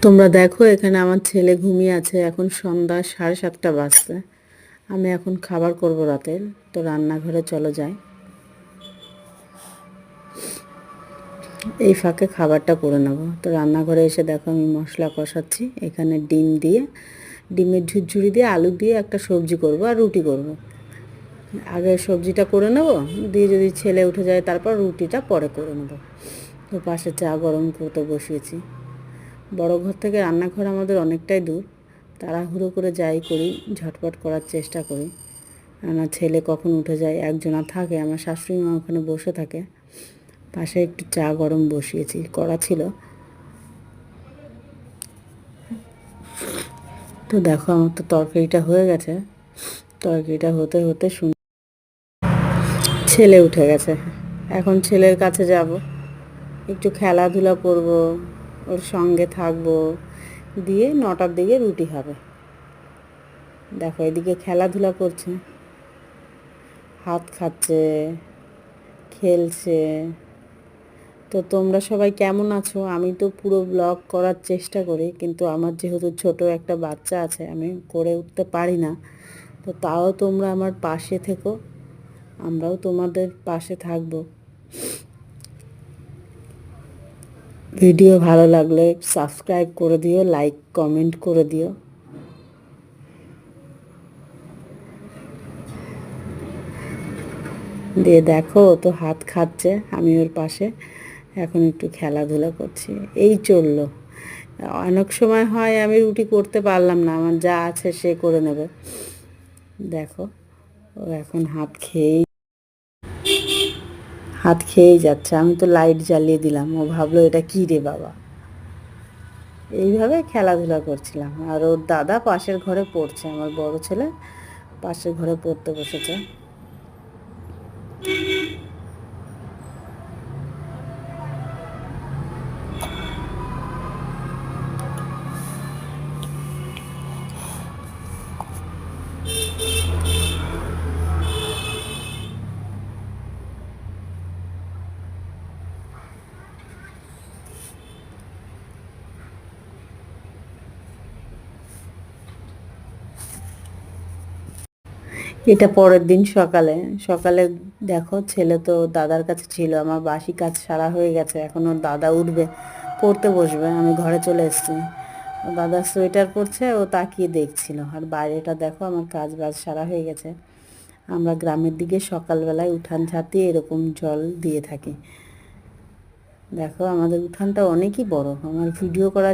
তোমরা দেখো এখানে আমার ছেলে ঘুমিয়ে আছে। এখন সন্ধ্যা 7:30 বাজছে। আমি এখন খাবার করব রাতের। তো রান্নাঘরে চলো যাই। এই ফাঁকে খাবারটা করে নেব। তো রান্নাঘরে এসে দেখো আমি মশলা কষাচ্ছি। এখানে ডিম দিয়ে, ডিমের ঝুরঝুরি দিয়ে, আলু দিয়ে একটা সবজি করব আর রুটি করব। আগে সবজিটা করে নেব, দিয়ে যদি ছেলে উঠে যায় তারপর রুটিটা পরে করে নেব। তো পাশে চা গরম করতে বসিয়েছি। বড় ঘর থেকে রান্নাঘর আমাদের অনেকটাই দূর। তাড়াহুড়ো করে যাই করি, ঝটপট করার চেষ্টা করি। আমার ছেলে কখন উঠে যায়, একজনা থাকে, আমার শাশুড়ি মা ওখানে বসে থাকে। পাশে একটু চা গরম বসিয়েছি, করা ছিল। তো দেখো আমার তো তরকারিটা হয়ে গেছে। তরকারিটা হতে হতে ছেলে উঠে গেছে। এখন ছেলের কাছে যাব, একটু খেলাধুলা করব, ওর সঙ্গে থাকবো, দিয়ে 9টার দিকে রুটি হবে। দেখো এদিকে খেলাধুলা করছে, হাত খাচ্ছে, খেলছে। তো তোমরা সবাই কেমন আছো? আমি তো পুরো ব্লগ করার চেষ্টা করি, কিন্তু আমার যেহেতু ছোট একটা বাচ্চা আছে আমি করে উঠতে পারি না। তো তাও তোমরা আমার পাশে থেকো, আমরাও তোমাদের পাশে থাকবো। ভিডিও ভালো লাগলে সাবস্ক্রাইব করে দিও, লাইক কমেন্ট করে দিও। দিয়ে দেখো ও তো হাত খাচ্ছে, আমি ওর পাশে এখন একটু খেলাধুলা করছি। এই চললো। অনেক সময় হয় আমি রুটি করতে পারলাম না, আমার যা আছে সে করে নেবে। দেখো ও এখন হাত খেয়েই যাচ্ছে। আমি তো লাইট জ্বালিয়ে দিলাম, ও ভাবলো এটা কী রে বাবা। এইভাবে খেলাধুলা করছিলাম। আর ওর দাদা পাশের ঘরে পড়ছে, আমার বড় ছেলে পাশের ঘরে পড়তে বসেছে। এটা পরের দিন সকালে। সকালে দেখো ছেলে তো দাদার কাছে ছিল, আমার বাসি কাজ সারা হয়ে গেছে। এখন ওর দাদা উঠবে, পড়তে বসবে, আমি ঘরে চলে এসেছি। ও দাদা সোয়েটার পরছে, ও তাকিয়ে দেখছিল। আর বাইরেটা দেখো আমার কাজ বাজ সারা হয়ে গেছে। আমরা গ্রামের দিকে সকালবেলায় উঠান ঝাঁটিয়ে এরকম জল দিয়ে থাকি। দেখো আমাদের উঠানটা অনেকই বড়। আমার ভিডিও করা